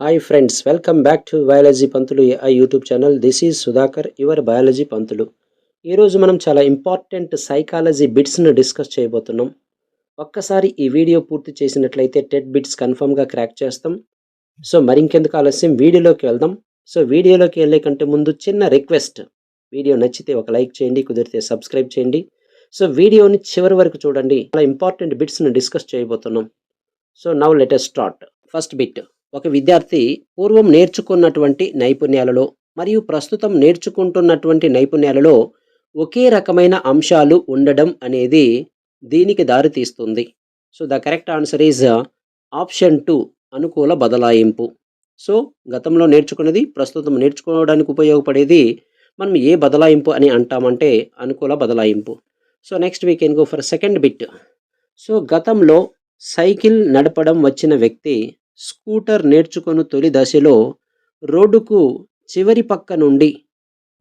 Hi friends, welcome back to Biology Pantulu AI YouTube channel. This is Sudhakar, your Biology Pantulu. ఈ రోజు మనం చాలా important psychology బిట్స్ను discuss చేయబోతున్నాం. ఒక్కసారి ఈ వీడియో పూర్తి చేసినట్లయితే టెట్ బిట్స్ కన్ఫర్మ్గా క్రాక్ చేస్తాం. సో మరింకెందుకు ఆలస్యం వీడియోలోకి వెళ్దాం. సో వీడియోలోకి వెళ్ళే కంటే ముందు చిన్న రిక్వెస్ట్, వీడియో నచ్చితే ఒక లైక్ చేయండి, కుదిరితే సబ్స్క్రైబ్ చేయండి. సో వీడియోని చివరి వరకు చూడండి. చాలా ఇంపార్టెంట్ బిట్స్ను డిస్కస్ చేయబోతున్నాం. So now let us start. First bit, ఒక విద్యార్థి పూర్వం నేర్చుకున్నటువంటి నైపుణ్యాలలో మరియు ప్రస్తుతం నేర్చుకుంటున్నటువంటి నైపుణ్యాలలో ఒకే రకమైన అంశాలు ఉండడం అనేది దీనికి దారితీస్తుంది. So the correct answer is option 2, అనుకూల బదలాయింపు. సో గతంలో నేర్చుకున్నది ప్రస్తుతం నేర్చుకోవడానికి ఉపయోగపడేది మనం ఏ బదలాయింపు అని అంటామంటే అనుకూల బదలాయింపు. So next we can go for second bit. So గతంలో సైకిల్ నడపడం వచ్చిన వ్యక్తి స్కూటర్ నేర్చుకొని తొలి దశలో రోడ్డుకు చివరి పక్క నుండి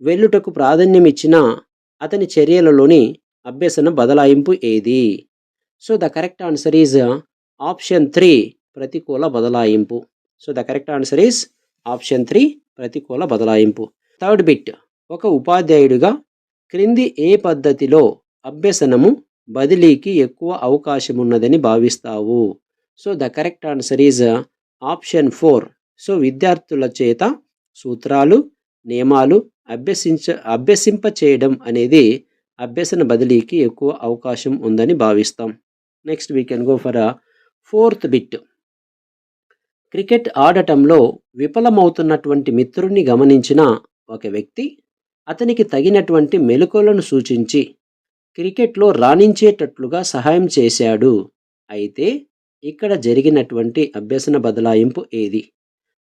వెళ్ళుటకు ప్రాధాన్యం ఇచ్చిన అతని చర్యలలోని అభ్యసన బదలాయింపు ఏది? So the correct answer is option 3, ప్రతికూల బదలాయింపు. So the correct answer is option 3, ప్రతికూల బదలాయింపు. థర్డ్ బిట్, ఒక ఉపాధ్యాయుడిగా క్రింది ఏ పద్ధతిలో అభ్యసనము బదిలీకి ఎక్కువ అవకాశం ఉన్నదని భావిస్తావు? So the correct answer is option 4. So విద్యార్థుల చేత సూత్రాలు, నియమాలు అభ్యసింప చేయడం అనేది అభ్యసన బదిలీకి ఎక్కువ అవకాశం ఉందని భావిస్తాం. Next we can go for fourth bit. Cricket ఆడటంలో విఫలమవుతున్నటువంటి మిత్రుడిని గమనించిన ఒక వ్యక్తి అతనికి తగినటువంటి మెలకువలను సూచించి క్రికెట్లో రాణించేటట్లుగా సహాయం చేశాడు. అయితే ఇక్కడ జరిగినటువంటి అభ్యసన బదలాయింపు ఏది?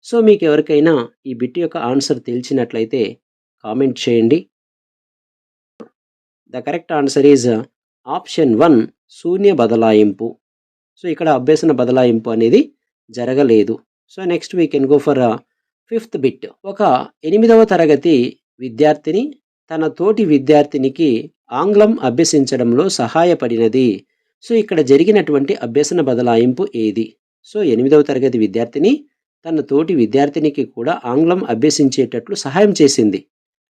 సో మీకు ఎవరికైనా ఈ బిట్ యొక్క ఆన్సర్ తెలిసినట్లయితే కామెంట్ చేయండి. The correct answer is option 1, శూన్య బదలాయింపు. సో ఇక్కడ అభ్యసన బదలాయింపు అనేది జరగలేదు. So next we can go for fifth bit. ఒక 8వ తరగతి విద్యార్థిని తన తోటి విద్యార్థినికి ఆంగ్లం అభ్యసించడంలో సహాయపడినది. సో ఇక్కడ జరిగినటువంటి అభ్యసన బదలాయింపు ఏది? సో 8వ తరగతి విద్యార్థిని తన తోటి విద్యార్థినికి కూడా ఆంగ్లం అభ్యసించేటట్లు సహాయం చేసింది.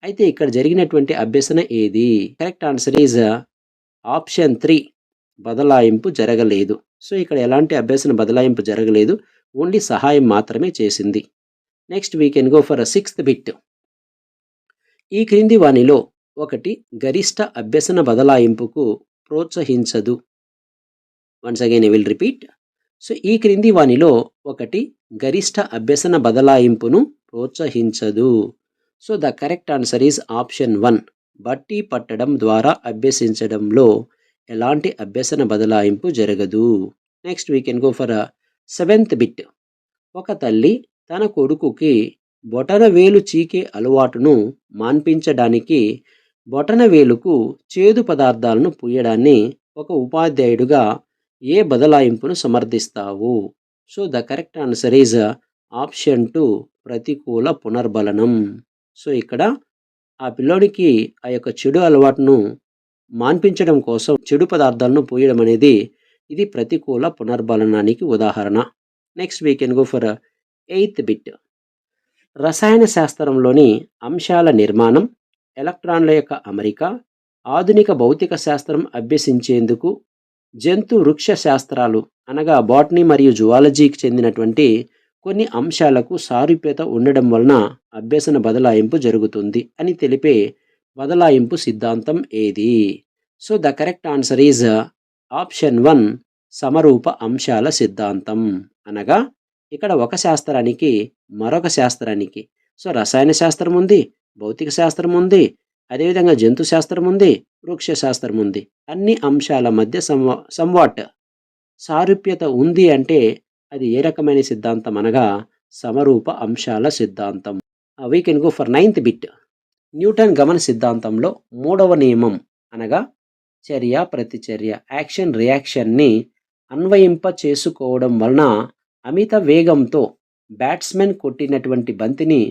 అయితే ఇక్కడ జరిగినటువంటి అభ్యసన ఏది? కరెక్ట్ ఆన్సర్ ఈజ్ ఆప్షన్ 3, బదలాయింపు జరగలేదు. సో ఇక్కడ ఎలాంటి అభ్యసన బదలాయింపు జరగలేదు, ఓన్లీ సహాయం మాత్రమే చేసింది. Next we can go for 6th bit. ఈ క్రింది వానిలో ఒకటి గరిష్ట అభ్యసన బదలాయింపుకు ప్రోత్సహించదు. Once again I will repeat. So ఈ క్రింది వానిలో ఒకటి గరిష్ట అభ్యసన బదలాయింపును ప్రోత్సహించదు. So the correct answer is option 1, బట్టి పట్టడం ద్వారా అభ్యసించడంలో ఎలాంటి అభ్యసన బదలాయింపు జరగదు. Next we can go for 7th bit. ఒక తల్లి తన కొడుకుకి బొటనవేలు చీకే అలవాటును మాన్పించడానికి బొటనవేలుకు చేదు పదార్థాలను పూయడాన్ని ఒక ఉపాధ్యాయుడిగా ఏ బదలాయింపును సమర్థిస్తావు? So the correct answer is option 2, ప్రతికూల పునర్బలనం. సో ఇక్కడ ఆ పిల్లోడికి ఆ యొక్క చెడు అలవాటును మాన్పించడం కోసం చెడు పదార్థాలను పూయడం అనేది ఇది ప్రతికూల పునర్బలనానికి ఉదాహరణ. Next we can go for 8th bit. రసాయన శాస్త్రంలోని అంశాల నిర్మాణం, ఎలక్ట్రాన్ల యొక్క అమరిక, ఆధునిక భౌతిక శాస్త్రం అభ్యసించేందుకు జంతు వృక్ష శాస్త్రాలు అనగా బాటనీ మరియు జువాలజీకి చెందినటువంటి కొన్ని అంశాలకు సారూప్యత ఉండడం వలన అభ్యసన బదలాయింపు జరుగుతుంది అని తెలిపే బదలాయింపు సిద్ధాంతం ఏది? So the correct answer is option 1, సమరూప అంశాల సిద్ధాంతం. అనగా ఇక్కడ ఒక శాస్త్రానికి మరొక శాస్త్రానికి, సో రసాయన శాస్త్రం ఉంది, భౌతిక శాస్త్రం ఉంది, అదేవిధంగా జంతు శాస్త్రం ఉంది, వృక్ష శాస్త్రం ఉంది. అన్ని అంశాల మధ్య సంవాట్ సారూప్యత ఉంది అంటే అది ఏ రకమైన సిద్ధాంతం అనగా సమరూప అంశాల సిద్ధాంతం. We can go for 9th bit. Newton గమన సిద్ధాంతంలో 3వ నియమం అనగా చర్య ప్రతిచర్య, యాక్షన్ రియాక్షన్ని అన్వయింప చేసుకోవడం వలన అమిత వేగంతో బ్యాట్స్మెన్ కొట్టినటువంటి బంతిని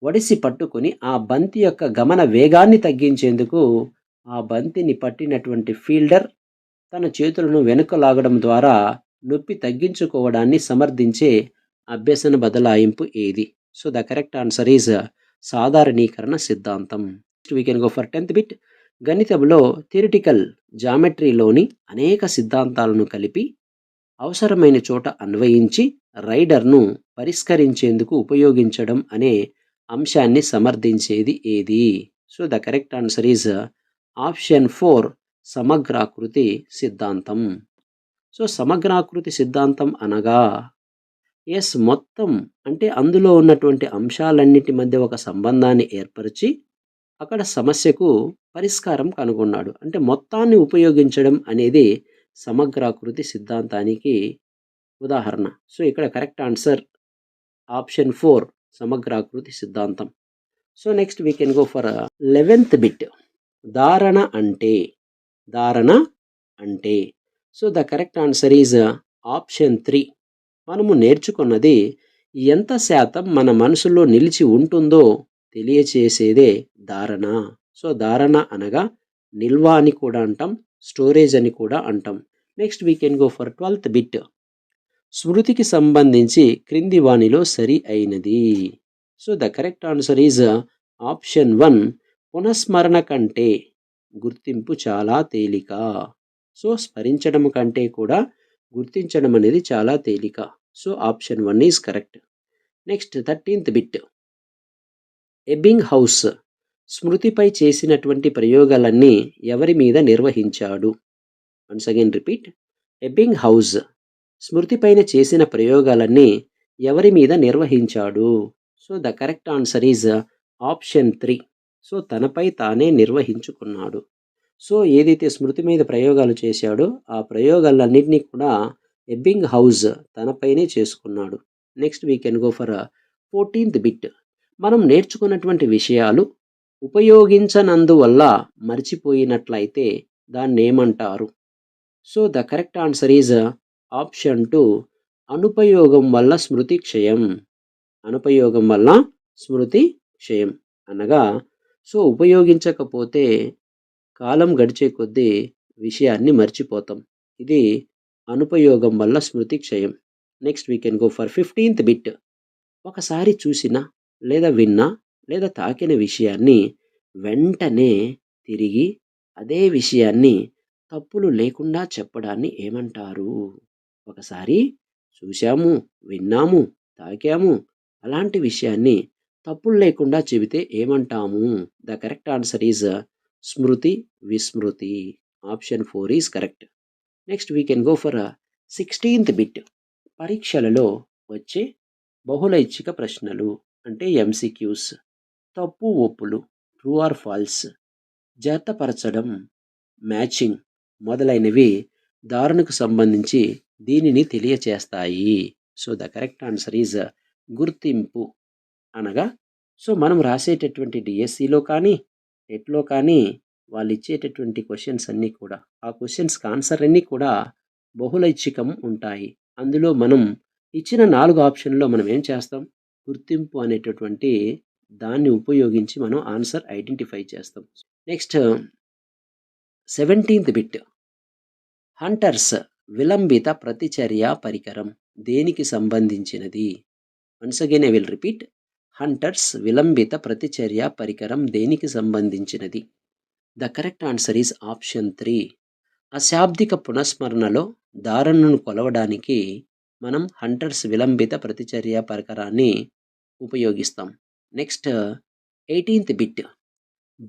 ఒడిసి పట్టుకొని ఆ బంతి యొక్క గమన వేగాన్ని తగ్గించేందుకు ఆ బంతిని పట్టినటువంటి ఫీల్డర్ తన చేతులను వెనుక లాగడం ద్వారా నొప్పి తగ్గించుకోవడాన్ని సమర్థించే అభ్యసన బదలాయింపు ఏది? So the correct answer is సాధారణీకరణ సిద్ధాంతం. We can go for 10th bit. గణితంలో థియరిటికల్ జామెట్రీలోని అనేక సిద్ధాంతాలను కలిపి అవసరమైన చోట అన్వయించి రైడర్ను పరిష్కరించేందుకు ఉపయోగించడం అనే అంశాన్ని సమర్థించేది ఏది? So the correct answer is option 4 సమగ్రాకృతి సిద్ధాంతం. సో సమగ్రాకృతి సిద్ధాంతం అనగా మొత్తం అంటే అందులో ఉన్నటువంటి అంశాలన్నిటి మధ్య ఒక సంబంధాన్ని ఏర్పరిచి అక్కడ సమస్యకు పరిష్కారం కనుగొన్నాడు. అంటే మొత్తాన్ని ఉపయోగించడం అనేది సమగ్రాకృతి సిద్ధాంతానికి ఉదాహరణ. సో ఇక్కడ కరెక్ట్ ఆన్సర్ ఆప్షన్ 4 సమగ్రాకృతి సిద్ధాంతం. So next we can go for 11th bit. ధారణ అంటే so the correct answer is option 3. మనము నేర్చుకున్నది ఎంత శాతం మన మనసులో నిలిచి ఉంటుందో తెలియచేసేదే ధారణ. సో ధారణ అనగా నిల్వ అని కూడా అంటాం, స్టోరేజ్ అని కూడా అంటాం. Next we can go for 12th bit. స్మృతికి సంబంధించి క్రింది వానిలో సరి అయినది. So the correct answer is option 1. పునఃస్మరణ కంటే గుర్తింపు చాలా తేలిక. సో స్మరించడం కంటే కూడా గుర్తించడం అనేది చాలా తేలిక. So option 1 is correct. Next 13th bit. Ebbinghaus స్మృతిపై చేసినటువంటి ప్రయోగాలన్నీ ఎవరి మీద నిర్వహించాడు? Once again repeat. Ebbinghaus స్మృతిపైన చేసిన ప్రయోగాలన్నీ ఎవరి మీద నిర్వహించాడు? So the correct answer is option 3. So తనపై తానే నిర్వహించుకున్నాడు. సో ఏదైతే స్మృతి మీద ప్రయోగాలు చేశాడో ఆ ప్రయోగాలన్నింటినీ కూడా ఎబ్బింగ్ హౌస్ తనపైనే చేసుకున్నాడు. Next we can go for 14th bit. మనం నేర్చుకున్నటువంటి విషయాలు ఉపయోగించనందువల్ల మర్చిపోయినట్లయితే దాన్ని ఏమంటారు? So the correct answer is option 2. అనుపయోగం వల్ల స్మృతి క్షయం. అనుపయోగం వల్ల స్మృతి క్షయం అనగా సో ఉపయోగించకపోతే కాలం గడిచే కొద్దీ విషయాన్ని మర్చిపోతాం. ఇది అనుపయోగం వల్ల స్మృతి క్షయం. Next we can go for 15th bit. ఒకసారి చూసిన లేదా విన్నా లేదా తాకిన విషయాన్ని వెంటనే తిరిగి అదే విషయాన్ని తప్పులు లేకుండా చెప్పడాన్ని ఏమంటారు? ఒకసారి చూశాము, విన్నాము, తాకాము అలాంటి విషయాన్ని తప్పులు లేకుండా చెబితే ఏమంటాము? ద కరెక్ట్ ఆన్సర్ ఈజ్ స్మృతి విస్మృతి. Option 4 is correct. Next we can go for 16th bit. పరీక్షలలో వచ్చే బహుళైచ్ఛిక ప్రశ్నలు అంటే ఎంసీక్యూస్, తప్పు ఒప్పులు, ట్రూ ఆర్ ఫాల్స్, జతపరచడం, మ్యాచింగ్ మొదలైనవి ధారణకు సంబంధించి దీనిని తెలియచేస్తాయి. So the correct answer is గుర్తింపు అనగా సో మనం రాసేటటువంటి డిఎస్సిలో కానీ టెట్లో కానీ వాళ్ళు ఇచ్చేటటువంటి క్వశ్చన్స్ అన్నీ కూడా ఆ క్వశ్చన్స్కి ఆన్సర్ అన్నీ కూడా బహుళైచ్ఛికం ఉంటాయి. అందులో మనం ఇచ్చిన 4 ఆప్షన్లో మనం ఏం చేస్తాం? గుర్తింపు అనేటటువంటి దాన్ని ఉపయోగించి మనం ఆన్సర్ ఐడెంటిఫై చేస్తాం. Next 17th bit. హంటర్స్ విలంబిత ప్రతిచర్య పరికరం దేనికి సంబంధించినది? Once again I will repeat. Hunter's విలంబిత ప్రతిచర్య పరికరం దేనికి సంబంధించినది? The correct answer is option 3. అశాబ్దిక పునఃస్మరణలో ధారణను కొలవడానికి మనం హంటర్స్ విలంబిత ప్రతిచర్య పరికరాన్ని ఉపయోగిస్తాం. Next 18th bit.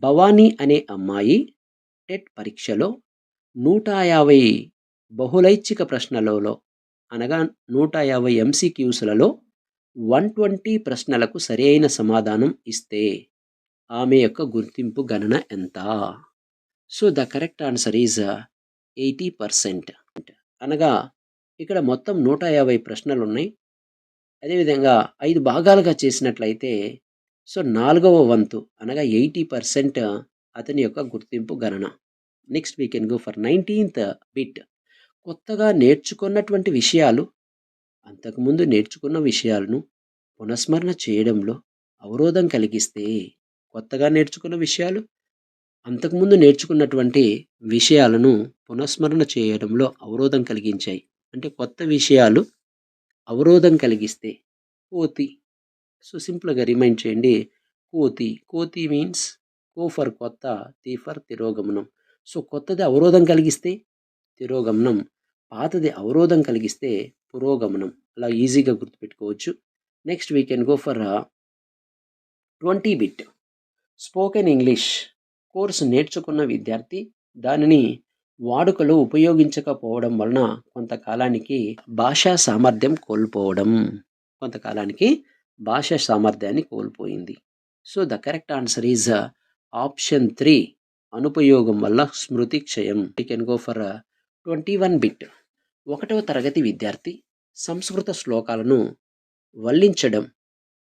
భవానీ అనే అమ్మాయి టెట్ పరీక్షలో 150 బహుళైచ్ఛిక ప్రశ్నలలో అనగా 150 ఎంసీక్యూస్లలో 120 ప్రశ్నలకు సరైన సమాధానం ఇస్తే ఆమె యొక్క గుర్తింపు గణన ఎంత? So the correct answer is 80%. అనగా ఇక్కడ మొత్తం 150 ప్రశ్నలు ఉన్నాయి. అదేవిధంగా 5 భాగాలుగా చేసినట్లయితే సో 4వ వంతు అనగా 80% అతని యొక్క గుర్తింపు గణన. Next we can go for 19th bit. కొత్తగా నేర్చుకున్నటువంటి విషయాలు అంతకుముందు నేర్చుకున్న విషయాలను పునఃస్మరణ చేయడంలో అవరోధం కలిగిస్తే కొత్తగా నేర్చుకున్న విషయాలు అంతకుముందు నేర్చుకున్నటువంటి విషయాలను పునఃస్మరణ చేయడంలో అవరోధం కలిగించాయి. అంటే కొత్త విషయాలు అవరోధం కలిగిస్తే కోతి. సో సింపుల్గా రిమైండ్ చేయండి. కోతి. కోతి మీన్స్ కో ఫర్ కొత్త, తి ఫర్ తిరోగమనం. సో కొత్తది అవరోధం కలిగిస్తే తిరోగమనం, పాతది అవరోధం కలిగిస్తే పురోగమనం. అలా ఈజీగా గుర్తుపెట్టుకోవచ్చు. Next we can go for 20 bit. Spoken English course నేర్చుకున్న విద్యార్థి దానిని వాడుకలో ఉపయోగించకపోవడం వలన కొంతకాలానికి భాషా సామర్థ్యం కోల్పోవడం. కొంతకాలానికి భాషా సామర్థ్యాన్ని కోల్పోయింది. So the correct answer is option 3, అనుపయోగం వల్ల స్మృతి క్షయం. We can go for 21 bit. 1వ తరగతి విద్యార్థి సంస్కృత శ్లోకాలను వల్లించడం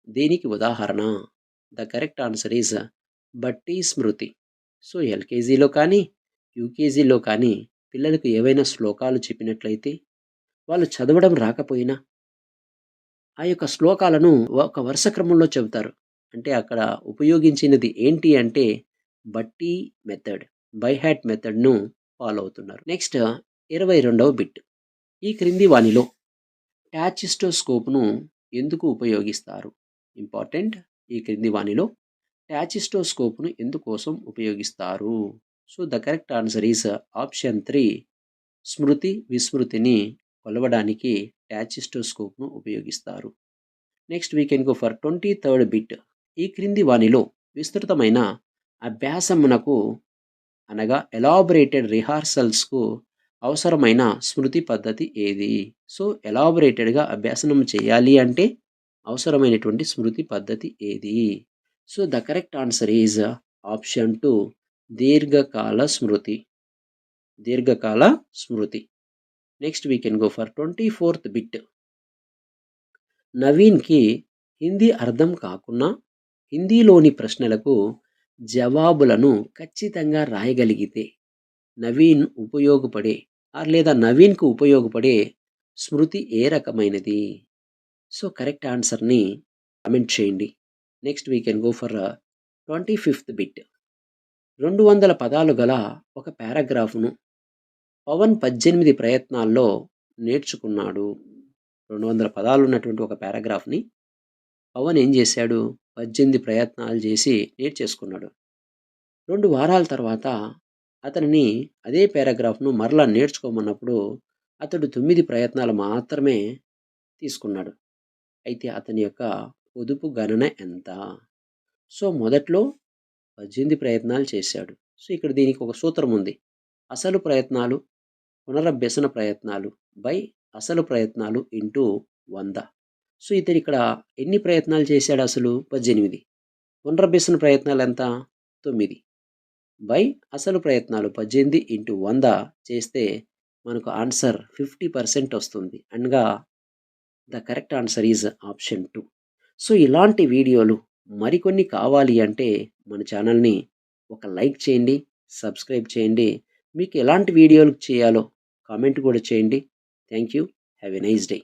దేనికి ఉదాహరణ? ద కరెక్ట్ ఆన్సర్ ఈజ్ బట్టి స్మృతి. సో ఎల్కేజీలో కానీ యూకేజీలో కానీ పిల్లలకు ఏవైనా శ్లోకాలు చెప్పినట్లయితే వాళ్ళు చదవడం రాకపోయినా ఆ యొక్క శ్లోకాలను ఒక వరుస క్రమంలో చెబుతారు. అంటే అక్కడ ఉపయోగించినది ఏంటి అంటే బట్టి మెథడ్, బై హ్యాట్ మెథడ్ను ఫాలో అవుతున్నారు. నెక్స్ట్ 22వ బిట్. ఈ క్రింది వానిలో టాచిస్టోస్కోప్ను ఎందుకు ఉపయోగిస్తారు? ఇంపార్టెంట్. ఈ క్రింది వానిలో టాచిస్టోస్కోప్ను ఎందుకోసం ఉపయోగిస్తారు? So the correct answer is option 3, స్మృతి విస్మృతిని కొలవడానికి టాచిస్టోస్కోప్ను ఉపయోగిస్తారు. Next we can go for 23rd bit. ఈ క్రింది వానిలో విస్తృతమైన అభ్యాసమునకు అనగా ఎలాబొరేటెడ్ రిహార్సల్స్కు అవసరమైన స్మృతి పద్ధతి ఏది? సో ఎలాబొరేటెడ్గా అభ్యాసనం చేయాలి అంటే అవసరమైనటువంటి స్మృతి పద్ధతి ఏది? So the correct answer is option 2, దీర్ఘకాల స్మృతి. దీర్ఘకాల స్మృతి. Next we can go for 24th bit. నవీన్కి హిందీ అర్థం కాకున్నా హిందీలోని ప్రశ్నలకు జవాబులను ఖచ్చితంగా రాయగలిగితే నవీన్కు ఉపయోగపడే స్మృతి ఏ రకమైనది? సో కరెక్ట్ ఆన్సర్ని కామెంట్ చేయండి. Next we can go for 25th bit. 200 పదాలు గల ఒక పారాగ్రాఫ్ను పవన్ 18 ప్రయత్నాల్లో నేర్చుకున్నాడు. 200 పదాలు ఉన్నటువంటి ఒక పారాగ్రాఫ్ని పవన్ ఏం చేశాడు? 18 ప్రయత్నాలు చేసి నేర్చేసుకున్నాడు. 2 వారాల తర్వాత అతనిని అదే పారాగ్రాఫ్ను మరలా నేర్చుకోమన్నప్పుడు అతడు 9 ప్రయత్నాలు మాత్రమే తీసుకున్నాడు. అయితే అతని యొక్క పొదుపు గణన ఎంత? సో మొదట్లో 18 ప్రయత్నాలు చేశాడు. సో ఇక్కడ దీనికి ఒక సూత్రం ఉంది. అసలు ప్రయత్నాలు పునరభ్యసన ప్రయత్నాలు బై అసలు ప్రయత్నాలు ఇంటూ 100. సో ఇతను ఇక్కడ ఎన్ని ప్రయత్నాలు చేశాడు? అసలు 18. పునరభ్యసన ప్రయత్నాలు ఎంత? 9 బై అసలు ప్రయత్నాలు 18 ఇంటూ 100 చేస్తే మనకు ఆన్సర్ 50% వస్తుంది. అనగా the correct answer is option 2. So ఇలాంటి వీడియోలు మరికొన్ని కావాలి అంటే మన ఛానల్ని ఒక లైక్ చేయండి, సబ్స్క్రైబ్ చేయండి. మీకు ఎలాంటి వీడియోలు చేయాలో కామెంట్ కూడా చేయండి. Thank you. Have a nice day.